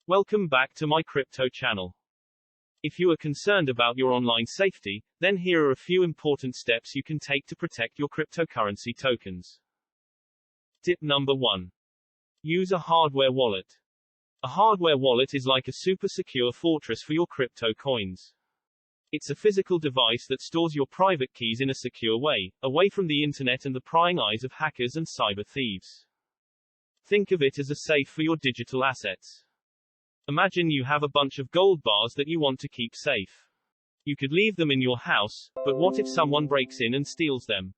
Welcome back to my crypto channel. If you are concerned about your online safety, then here are a few important steps you can take to protect your cryptocurrency tokens. Tip number 1. Use a hardware wallet. A hardware wallet is like a super secure fortress for your crypto coins. It's a physical device that stores your private keys in a secure way, away from the internet and the prying eyes of hackers and cyber thieves. Think of it as a safe for your digital assets. Imagine you have a bunch of gold bars that you want to keep safe. You could leave them in your house, but what if someone breaks in and steals them?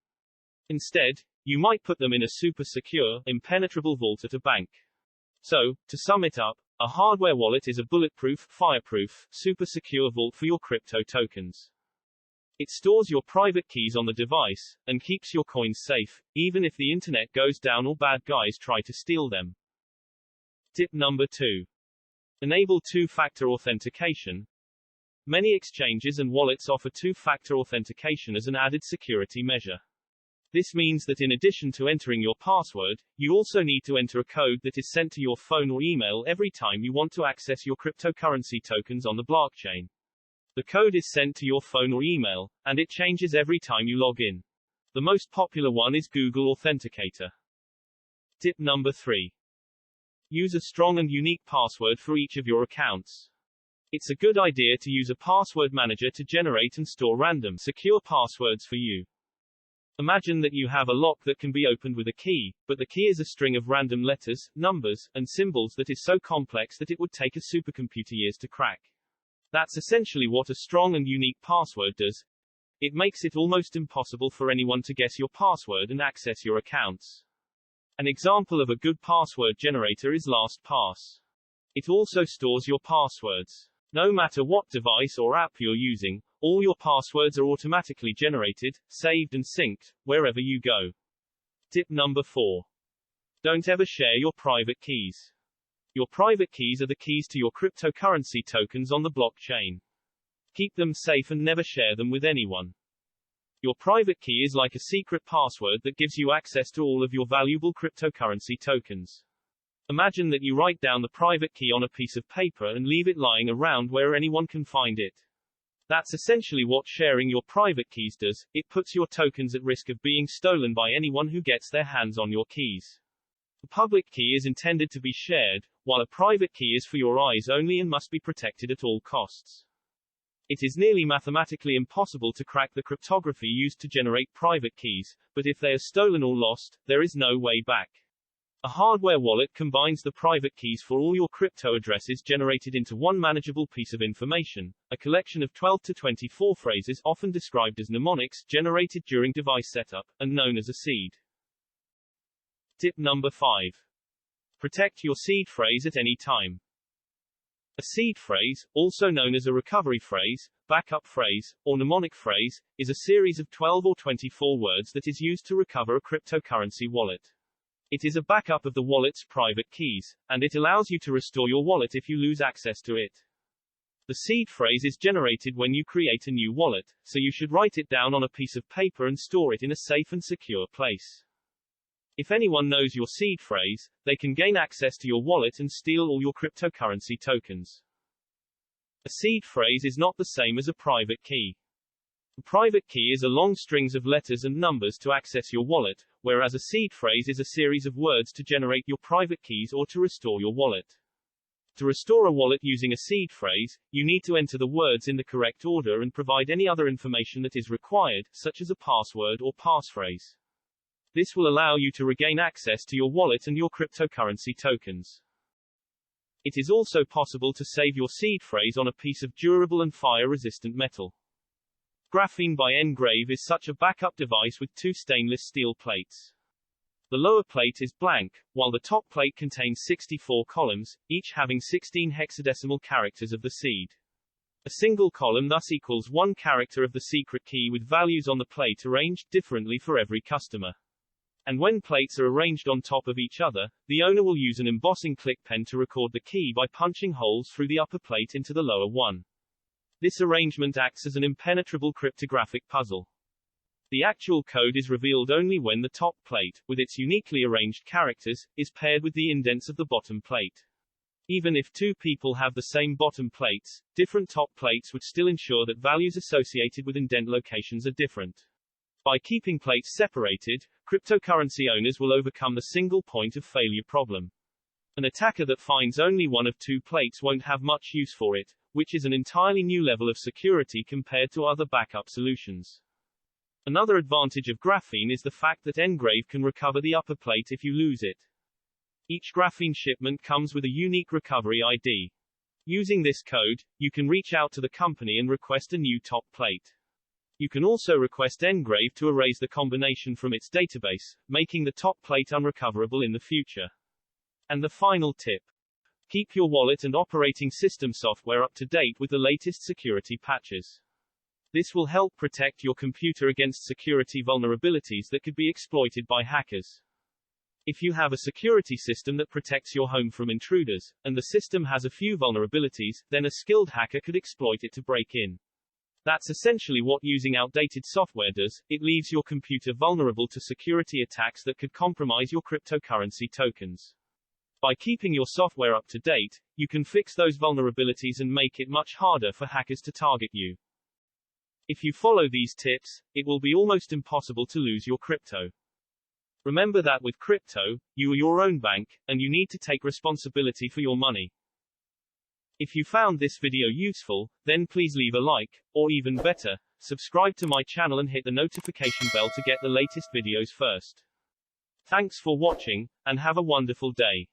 Instead, you might put them in a super secure, impenetrable vault at a bank. So, to sum it up, a hardware wallet is a bulletproof, fireproof, super secure vault for your crypto tokens. It stores your private keys on the device, and keeps your coins safe, even if the internet goes down or bad guys try to steal them. Tip number 2. Enable two-factor authentication. Many exchanges and wallets offer two-factor authentication as an added security measure. This means that in addition to entering your password, you also need to enter a code that is sent to your phone or email every time you want to access your cryptocurrency tokens on the blockchain. The code is sent to your phone or email, and it changes every time you log in. The most popular one is Google Authenticator. Tip number 3. Use a strong and unique password for each of your accounts. It's a good idea to use a password manager to generate and store random, secure passwords for you. Imagine that you have a lock that can be opened with a key, but the key is a string of random letters, numbers, and symbols that is so complex that it would take a supercomputer years to crack. That's essentially what a strong and unique password does. It makes it almost impossible for anyone to guess your password and access your accounts. An example of a good password generator is LastPass. It also stores your passwords. No matter what device or app you're using, all your passwords are automatically generated, saved and synced, wherever you go. Tip number 4. Don't ever share your private keys. Your private keys are the keys to your cryptocurrency tokens on the blockchain. Keep them safe and never share them with anyone. Your private key is like a secret password that gives you access to all of your valuable cryptocurrency tokens. Imagine that you write down the private key on a piece of paper and leave it lying around where anyone can find it. That's essentially what sharing your private keys does. It puts your tokens at risk of being stolen by anyone who gets their hands on your keys. A public key is intended to be shared, while a private key is for your eyes only and must be protected at all costs. It is nearly mathematically impossible to crack the cryptography used to generate private keys, but if they are stolen or lost, there is no way back. A hardware wallet combines the private keys for all your crypto addresses generated into one manageable piece of information, a collection of 12 to 24 phrases often described as mnemonics generated during device setup, and known as a seed. Tip number 5. Protect your seed phrase at any time. A seed phrase, also known as a recovery phrase, backup phrase, or mnemonic phrase, is a series of 12 or 24 words that is used to recover a cryptocurrency wallet. It is a backup of the wallet's private keys, and it allows you to restore your wallet if you lose access to it. The seed phrase is generated when you create a new wallet, so you should write it down on a piece of paper and store it in a safe and secure place. If anyone knows your seed phrase, they can gain access to your wallet and steal all your cryptocurrency tokens. A seed phrase is not the same as a private key. A private key is a long strings of letters and numbers to access your wallet, whereas a seed phrase is a series of words to generate your private keys or to restore your wallet. To restore a wallet using a seed phrase, you need to enter the words in the correct order and provide any other information that is required, such as a password or passphrase. This will allow you to regain access to your wallet and your cryptocurrency tokens. It is also possible to save your seed phrase on a piece of durable and fire-resistant metal. Graphene by nGrave is such a backup device with two stainless steel plates. The lower plate is blank, while the top plate contains 64 columns, each having 16 hexadecimal characters of the seed. A single column thus equals one character of the secret key with values on the plate arranged differently for every customer. And when plates are arranged on top of each other, the owner will use an embossing click pen to record the key by punching holes through the upper plate into the lower one. This arrangement acts as an impenetrable cryptographic puzzle. The actual code is revealed only when the top plate, with its uniquely arranged characters, is paired with the indents of the bottom plate. Even if two people have the same bottom plates, different top plates would still ensure that values associated with indent locations are different. By keeping plates separated, cryptocurrency owners will overcome the single point of failure problem. An attacker that finds only one of two plates won't have much use for it, which is an entirely new level of security compared to other backup solutions. Another advantage of Graphene is the fact that nGrave can recover the upper plate if you lose it. Each Graphene shipment comes with a unique recovery ID. Using this code, you can reach out to the company and request a new top plate. You can also request nGrave to erase the combination from its database, making the top plate unrecoverable in the future. And the final tip. Keep your wallet and operating system software up to date with the latest security patches. This will help protect your computer against security vulnerabilities that could be exploited by hackers. If you have a security system that protects your home from intruders, and the system has a few vulnerabilities, then a skilled hacker could exploit it to break in. That's essentially what using outdated software does. It leaves your computer vulnerable to security attacks that could compromise your cryptocurrency tokens. By keeping your software up to date, you can fix those vulnerabilities and make it much harder for hackers to target you. If you follow these tips, it will be almost impossible to lose your crypto. Remember that with crypto, you are your own bank, and you need to take responsibility for your money. If you found this video useful, then please leave a like, or even better, subscribe to my channel and hit the notification bell to get the latest videos first. Thanks for watching, and have a wonderful day.